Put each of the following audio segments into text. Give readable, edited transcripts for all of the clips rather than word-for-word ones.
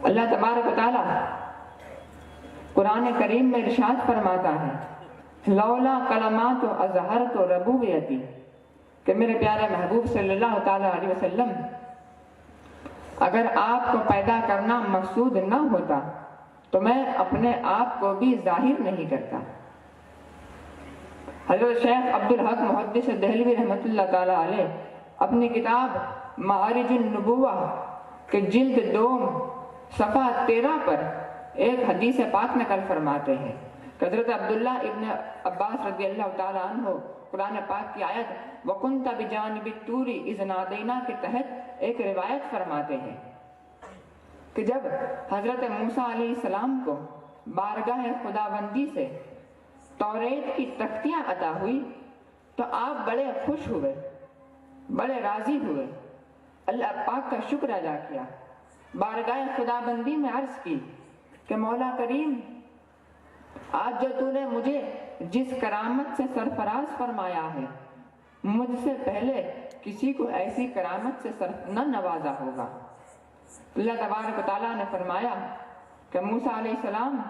اللہ تبارک و تعالیٰ قرآن کریم میں ارشاد فرماتا ہے لولا کلمات اظہرت ربوبیتی، کہ میرے پیارے محبوب صلی اللہ تعالیٰ علیہ وسلم اگر آپ کو پیدا کرنا مقصود نہ ہوتا تو میں اپنے آپ کو بھی ظاہر نہیں کرتا۔ حضرت شیخ عبدالحق محدث دہلوی رحمۃ اللہ تعالیٰ علیہ اپنی کتاب معارج النبوہ کے جلد 2 صفحہ 13 پر ایک حدیث پاک نقل فرماتے ہیں کہ حضرت عبداللہ ابن عباس رضی اللہ تعالیٰ عنہ قرآن پاک کی آیت وَكُنْتَ بِجَانِبِ الطُّورِ إِذْ نَادَيْنَا کے تحت ایک روایت فرماتے ہیں کہ جب حضرت موسیٰ علیہ السلام کو بارگاہ خداوندی سے توریت کی تختیاں عطا ہوئی تو آپ بڑے خوش ہوئے، بڑے راضی ہوئے، اللہ پاک کا شکر ادا کیا، بارگاہ خداوندی میں عرض کی کہ مولا کریم آج جو تو نے مجھے جس کرامت سے سرفراز فرمایا ہے مجھ سے پہلے کسی کو ایسی کرامت سے نہ نوازا ہوگا۔ اللہ تبارک و تعالیٰ نے فرمایا کہ موسیٰ علیہ السلام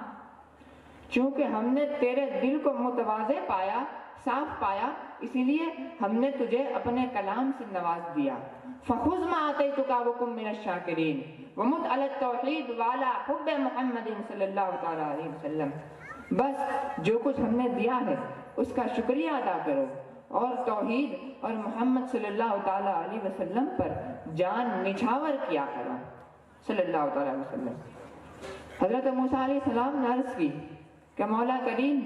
چونکہ ہم نے تیرے دل کو متواضع پایا، صاف پایا، اسی لیے ہم نے تجھے اپنے کلام سے نواز دیا۔ فَخُذْ مَا آتَيْتُكَ وَكُن مِّنَ الشَّاكِرِينَ وَمُتْ عَلَى التَّوْحِيدِ وَعَلَى حُبِّ مُحَمَّدٍ صلی اللہ تعالیٰ علیہ وسلم، بس جو کچھ ہم نے دیا ہے اس کا شکریہ ادا کرو اور توحید اور محمد صلی اللہ تعالیٰ علیہ وسلم پر جان نچھاور کیا کرو صلی اللہ تعالیٰ علیہ وسلم۔ حضرت موسیٰ علیہ السلام نے عرض کی کہ مولا کریم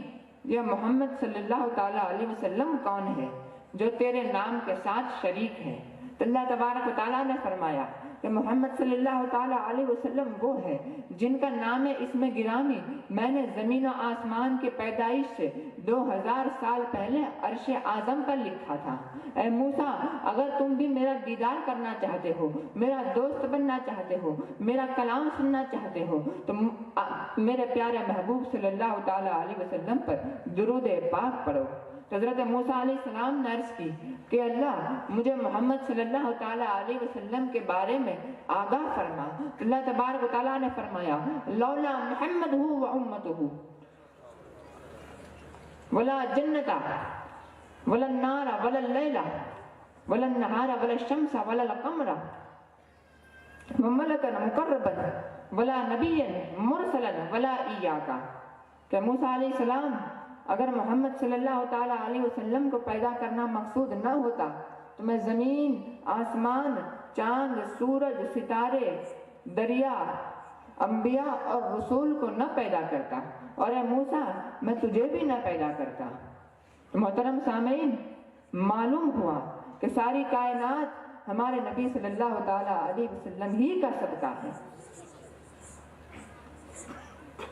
یہ محمد صلی اللہ تعالیٰ علیہ وسلم کون ہے جو تیرے نام کے ساتھ شریک ہے؟ تو اللہ تبارک و تعالیٰ نے فرمایا کہ محمد صلی اللہ تعالیٰ علیہ وسلم وہ ہے جن کا نام اسم گرامی میں نے زمین و آسمان کی پیدائش سے 2000 سال پہلے عرش اعظم پر لکھا تھا۔ اے موسیٰ اگر تم بھی میرا دیدار کرنا چاہتے ہو، میرا دوست بننا چاہتے ہو، میرا کلام سننا چاہتے ہو تو میرے پیارے محبوب صلی اللہ تعالیٰ علیہ وسلم پر درود پاک پڑھو۔ حضرت موسیٰ علیہ السلام نے عرض کی کہ اللہ مجھے محمد صلی اللہ تعالیٰ علیہ وسلم کے بارے میں آگاہ فرما۔ اللہ تبارک و تعالیٰ نے فرمایا لولا محمد و امتہ ولا جنت ولا النار ولا اللیل ولا النہار ولا الشمس ولا القمر وملکا مقربا ولا نبی مرسلا ولا ایاک، کہ موسیٰ علیہ السلام اگر محمد صلی اللہ تعالیٰ علیہ وسلم کو پیدا کرنا مقصود نہ ہوتا تو میں زمین، آسمان، چاند، سورج، ستارے، دریا، انبیاء اور رسول کو نہ پیدا کرتا، اور اے موسیٰ میں تجھے بھی نہ پیدا کرتا۔ تو محترم سامعین، معلوم ہوا کہ ساری کائنات ہمارے نبی صلی اللہ تعالیٰ علیہ وسلم ہی کا صدقہ ہے۔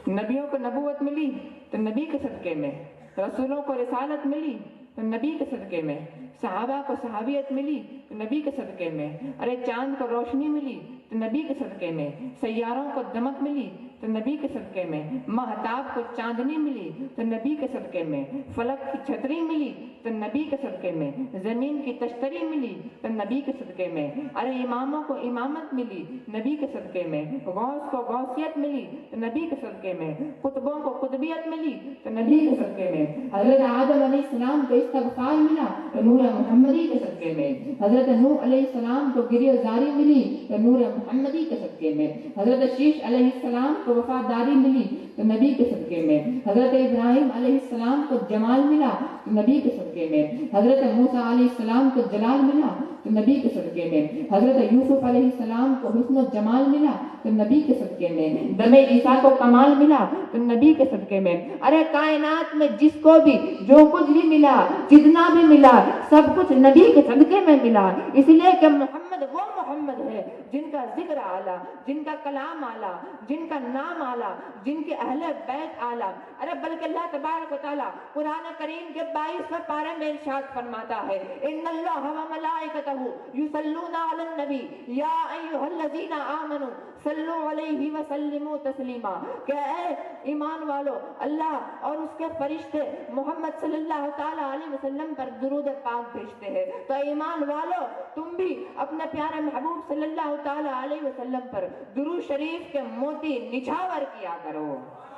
نبیوں کو نبوت ملی تو نبی کے صدقے میں، رسولوں کو رسالت ملی تو نبی کے صدقے میں، صحابہ کو صحابیت ملی تو نبی کے صدقے میں، ارے چاند کو روشنی ملی تو نبی کے صدقے میں، سیاروں کو دمک ملی تو نبی کے صدقے میں، مہتاب کو چاندنی ملی تو نبی کے صدقے میں، فلک کی چھتری ملی تو نبی کے صدقے میں، زمین کی تشتری ملی تو نبی کے صدقے میں، ارے اماموں کو امامت ملی نبی کے صدقے میں، غوث کو غوثیت ملی تو نبی کے صدقے میں، قطبوں کو قطبیت ملی تو نبی کے صدقے میں، حضرت آدم علیہ السلام کو استغفار ملا تو نور محمدی کے صدقے میں، حضرت نوح علیہ السلام کو گریہ زاری ملی تو نور محمدی کے صدقے میں، حضرت شیش علیہ السلام کو وفاداری ملی تو نبی کے صدقے میں، حضرت ابراہیم علیہ السلام کو جمال ملا تو نبی کے صدقے میں، حضرت موسیٰ علیہ السلام کو جلال ملا تو نبی کے صدقے میں، حضرت یوسف علیہ السلام کو حسن و جمال ملا تو نبی کے صدقے میں، دم عیسیٰ کو کمال ملا تو نبی کے صدقے میں، ارے کائنات میں جس کو بھی جو کچھ بھی ملا، جتنا بھی ملا، سب کچھ نبی کے صدقے میں ملا، اس لیے کہ محمد وہ محمد ہے جن کا ذکر اعلیٰ، جن کا کلام اعلیٰ، جن کا نام اعلیٰ، جن کے اہل بیت اعلیٰ، ارے بلکہ اللہ تبارک و تعالیٰ قرآن کریم کے 22ویں پارے میں ارشاد فرماتا ہے ان اللہ و ملائکتہ یصلون علی النبی یا ایھا الذین آمنوا صلوا علیہ وسلموا تسلیما، کہ اے ایمان والو اللہ اور اس کے فرشتے محمد صلی اللہ تعالیٰ علیہ وسلم پر درود پاک بھیجتے ہیں، تو ایمان والو تم بھی اپنے پیارے محبوب صلی اللہ تعالی علیہ وسلم پر درود شریف کے موتی نچھاور کیا کرو۔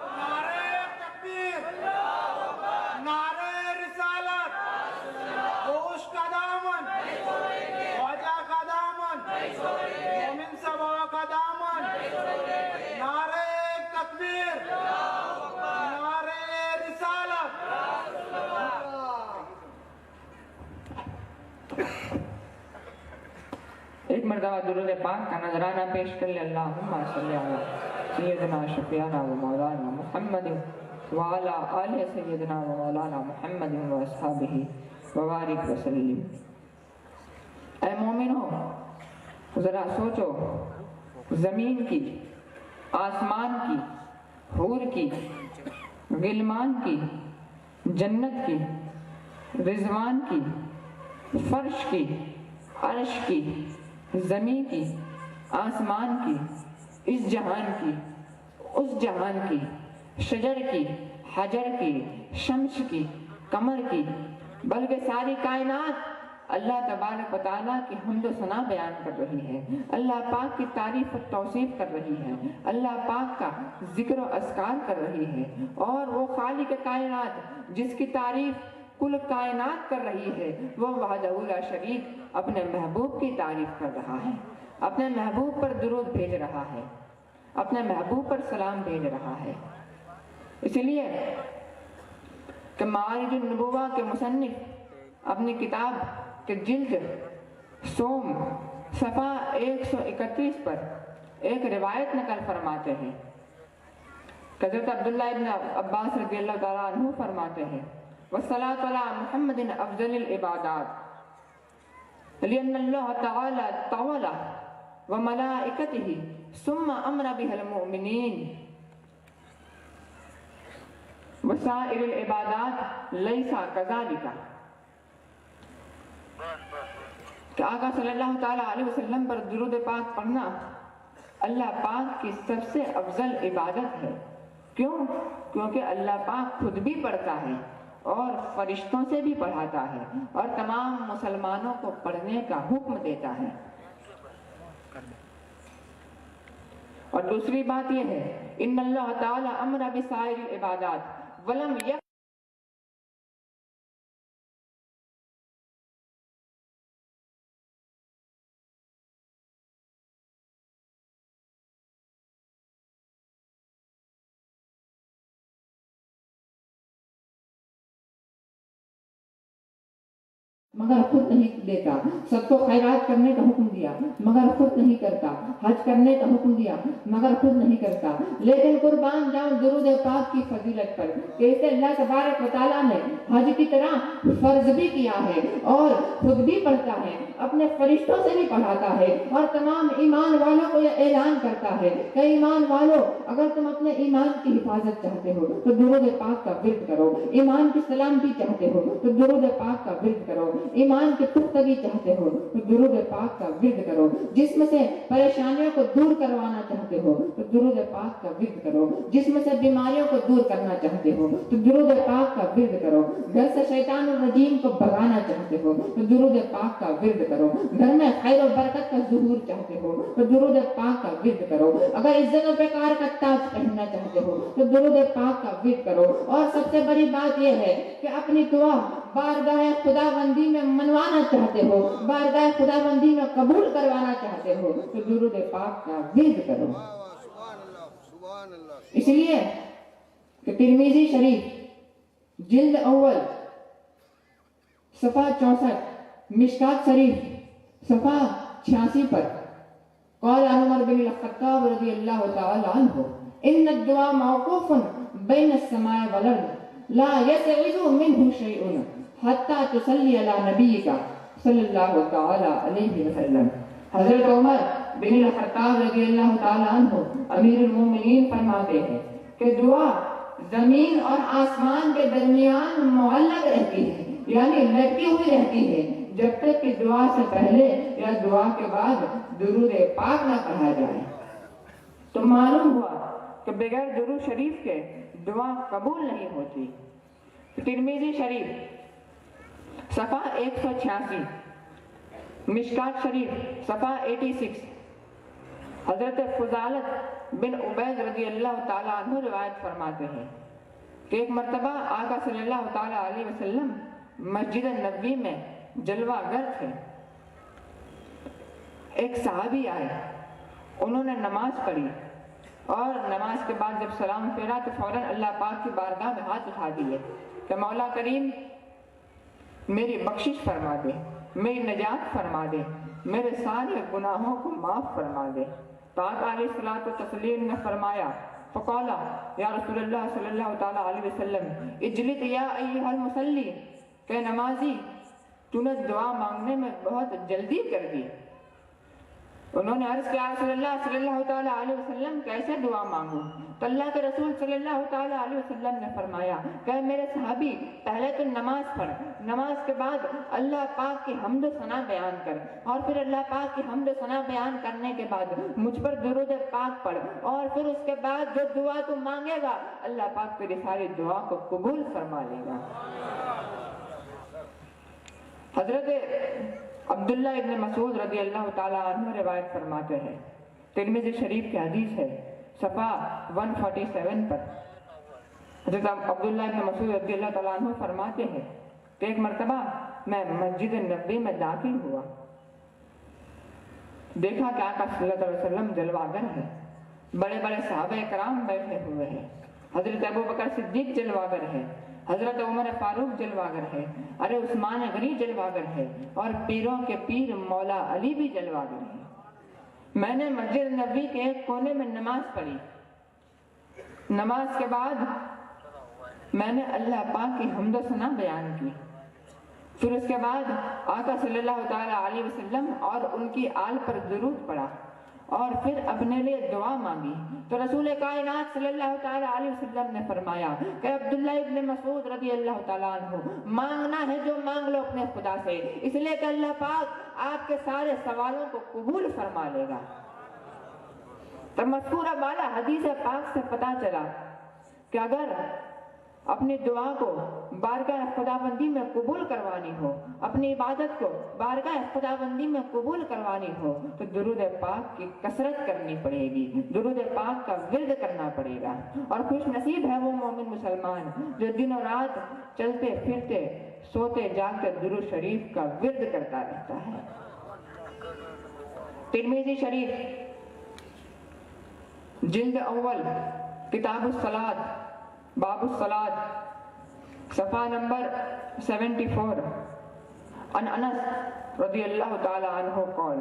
نعرہ تکبیر، نعرہ رسالت، ہوش کا دامن، خواجہ کا دامن، مومن سبا کا دامن، نعرہ تکبیر، نعرہ رسالت۔ ایک مرتبہ درود پاک کا نذرانہ پیش کر لے۔ اللہم صلی علی سیدنا شفیعنا و مولانا محمد وعلی آلہ سیدنا و مولانا محمد و اصحابہ وبارک وسلم۔ اے مومنو، ذرا سوچو، زمین کی، آسمان کی، حور کی، غلمان کی، جنت کی، رضوان کی، فرش کی، عرش کی، زمین کی، آسمان کی، اس جہان کی، اس جہان کی، شجر کی، حجر کی، شمس کی، قمر کی، بلکہ ساری کائنات اللہ تبارک و تعالیٰ کی حمد و ثنا بیان کر رہی ہے، اللہ پاک کی تعریف و توصیف کر رہی ہے، اللہ پاک کا ذکر و اذکار کر رہی ہے۔ اور وہ خالق کائنات جس کی تعریف کل کائنات کر رہی ہے، وہ وحدہ لا شریک اپنے محبوب کی تعریف کر رہا ہے، اپنے محبوب پر درود بھیج رہا ہے، اپنے محبوب پر سلام بھیج رہا ہے۔ اس لیے کہ معارج النبوہ کے مصنف اپنی کتاب کے جلد سوم صفحہ 131 پر ایک روایت نقل فرماتے ہیں۔ حضرت عبداللہ ابن عباس رضی اللہ تعالیٰ عنہ فرماتے ہیں، والصلاة علی محمد افضل العبادات لأن اللہ تعالی طول وملائکتہ ثم امر بها المؤمنین وسائر العبادات لیسا کذالک، کہ آقا صلی اللہ تعالیٰ علیہ وسلم پر درود پاک پڑھنا اللہ پاک کی سب سے افضل عبادت ہے۔ کیوں؟ کیونکہ اللہ پاک خود بھی پڑھتا ہے اور فرشتوں سے بھی پڑھاتا ہے اور تمام مسلمانوں کو پڑھنے کا حکم دیتا ہے۔ اور دوسری بات یہ ہے، ان اللہ تعالی امر بسائر العبادات ولم یک مگر خود نہیں دیتا، سب کو خیرات کرنے کا حکم دیا مگر خود نہیں کرتا، حج کرنے کا حکم دیا مگر خود نہیں کرتا۔ لیکن قربان جاؤں درود پاک کی فضیلت پر کہ اسے اللہ تبارک و تعالیٰ نے حج کی طرح فرض بھی کیا ہے اور خود بھی پڑھتا ہے، اپنے فرشتوں سے بھی پڑھاتا ہے اور تمام ایمان والوں کو یہ اعلان کرتا ہے کہ ایمان والوں، اگر تم اپنے ایمان کی حفاظت چاہتے ہو تو درود پاک کا ورد کرو، ایمان کی سلامتی چاہتے ہو تو درود پاک کا ورد کرو، ایمان کی پختگی چاہتے ہو تو درود پاک کا ورد کرو، جسم سے پریشانیوں کو دور کروانا چاہتے ہو تو درود پاک کا ورد کرو، جسم سے بیماریوں کو دور کرنا چاہتے ہو تو درود پاک کا ورد کرو، گھر سے شیطان الرجیم کو بھگانا چاہتے ہو تو درود پاک کا ورد کرو، گھر میں خیر و برکت کا ظہور چاہتے ہو تو درود پاک کا ورد کرو، اگر عزت و وقار کا تاج پہننا چاہتے ہو تو درود پاک کا ورد کرو۔ اور سب سے بڑی بات یہ ہے کہ اپنی دعا بارگاہ خداوندی میں منوانا چاہتے ہو، بارگاہ خداوندی میں قبول کروانا چاہتے ہو تو درود پاک کا ورد کرو۔ اس لیے کہ ترمذی شریف جلد اول صفحہ 64، مشکات شریف صفحہ 86 پر قال عمر بن الخطاب رضی اللہ تعالی عنہ ان الدعاء موقوف بین السماء والارض لا يسعد منه شيء حتی تصلی علی نبیک صلی اللہ تعالی علیہ وسلم۔ حضرت عمر بن الخطاب رضی اللہ تعالی عنہ امیر المومنین فرماتے ہیں کہ دعا زمین اور آسمان کے درمیان معلق رہتی ہے، یعنی لٹکی ہوئی رہتی ہے، جب تک کہ دعا سے پہلے یا دعا کے بعد درود پاک نہ پڑھا جائے۔ تو معلوم ہوا کہ بغیر درود شریف کے دعا قبول نہیں ہوتی۔ ترمذی شریف صفحہ 186 مشکات شریف صفحہ 86، حضرت فضالت بن عبید رضی اللہ تعالیٰ عنہ روایت فرماتے ہیں کہ ایک مرتبہ آقا صلی اللہ تعالیٰ علیہ وسلم مسجد نبوی میں جلوہ گر تھے۔ ایک صحابی آئے، انہوں نے نماز پڑھی اور نماز کے بعد جب سلام پھیرا تو فوراً اللہ پاک کی بارگاہ میں ہاتھ اٹھا دیے کہ مولا کریم میری بخشش فرما دے، میری نجات فرما دے، میرے سارے گناہوں کو معاف فرما دے۔ تو آقا علیہ الصلوۃ والتسلیم نے فرمایا فقالا یا رسول اللہ صلی اللہ تعالیٰ علیہ وسلم اجلد یا ایھا المصلی، کہ نمازی تو نے دعا مانگنے میں بہت جلدی کر دی۔ انہوں نے عرض کیا رسول اللہ صلی اللہ تعالیٰ علیہ وسلم کیسے دعا مانگوں؟ تو اللہ کے رسول صلی اللہ تعالیٰ علیہ وسلم نے فرمایا کہ میرے صحابی پہلے تو نماز پڑھ، نماز کے بعد اللہ پاک کی حمد و ثنا بیان کر، اور پھر اللہ پاک کی حمد و ثنا بیان کرنے کے بعد مجھ پر درود پاک پڑھ، اور پھر اس کے بعد جو دعا تو مانگے گا اللہ پاک تیری ساری دعا کو قبول فرما لے گا۔ حضرت عبداللہ ابن مسعود رضی اللہ تعالیٰ عنہ روایت فرماتے ہیں، ترمذی شریف کی حدیث ہے صفحہ 147 پر، حضرت عبداللہ ابن مسعود رضی اللہ تعالیٰ عنہ فرماتے ہیں کہ ایک مرتبہ میں مسجد نبوی میں داخل ہوا، دیکھا کہ آقا صلی اللہ علیہ وسلم جلوہ گر ہے، بڑے بڑے صحابہ کرام بیٹھے ہوئے ہیں، حضرت ابوبکر صدیق جلوہ گر ہے، حضرت عمر فاروق جلوہ گر ہے، ارے عثمان غنی جلوہ گر ہے، اور پیروں کے پیر مولا علی بھی جلوہ گر ہے۔ میں نے مسجد نبوی کے ایک کونے میں نماز پڑھی، نماز کے بعد میں نے اللہ پاک کی حمد و ثنا بیان کی، پھر اس کے بعد آقا صلی اللہ تعالیٰ علیہ وسلم اور ان کی آل پر درود پڑھا، اور پھر اپنے لیے دعا مانگی۔ تو رسول کائنات صلی اللہ تعالیٰ علیہ وسلم نے فرمایا کہ عبداللہ ابن مسعود رضی اللہ تعالیٰ عنہ مانگنا ہے جو مانگ لو اپنے خدا سے، اس لیے کہ اللہ پاک آپ کے سارے سوالوں کو قبول فرما لے گا۔ تو مذکورہ بالا حدیث پاک سے پتہ چلا کہ اگر اپنی دعا کو بارگاہ خداوندی میں قبول کروانی ہو، اپنی عبادت کو بارگاہ خداوندی میں قبول کروانی ہو تو درود پاک کی کثرت کرنی پڑے گی، درود پاک کا ورد کرنا پڑے گا۔ اور خوش نصیب ہے وہ مومن مسلمان جو دن و رات چلتے پھرتے سوتے جاگتے درود شریف کا ورد کرتا رہتا ہے۔ ترمذی شریف جلد اول کتاب الصلاۃ باب الصلاۃ صفحہ نمبر 74، عن انس رضی اللہ تعالی عنہ قال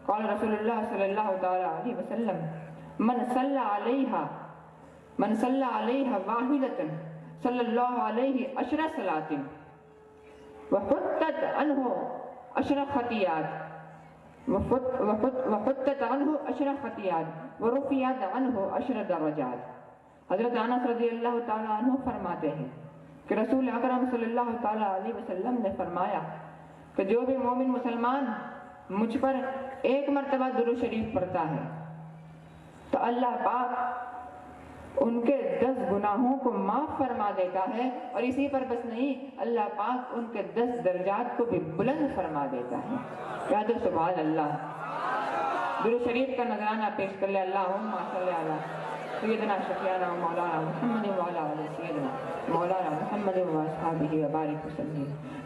قال رسول اللہ صلی اللہ تعالی علیہ وسلم من صلی علیہ واحدۃ صلی اللہ علیہ 10 صلاۃ وحطت عنہ 10 خطیئات وحطت عنہ 10 خطیئات ورفعت عنہ 10 درجات۔ حضرت انس رضی اللہ تعالیٰ عنہ فرماتے ہیں کہ رسول اکرم صلی اللہ تعالیٰ علیہ وسلم نے فرمایا کہ جو بھی مومن مسلمان مجھ پر ایک مرتبہ درود شریف پڑھتا ہے تو اللہ پاک ان کے 10 گناہوں کو معاف فرما دیتا ہے، اور اسی پر بس نہیں، اللہ پاک ان کے 10 درجات کو بھی بلند فرما دیتا ہے۔ یاد سبحان اللہ۔ درود شریف کا نذرانہ پیش کر لے۔ اللہم صلی علی سیدنا شفیعنا و مولانا محمد و علی آل سیدنا مولانا محمد و اصحابہ و بارک وسلم۔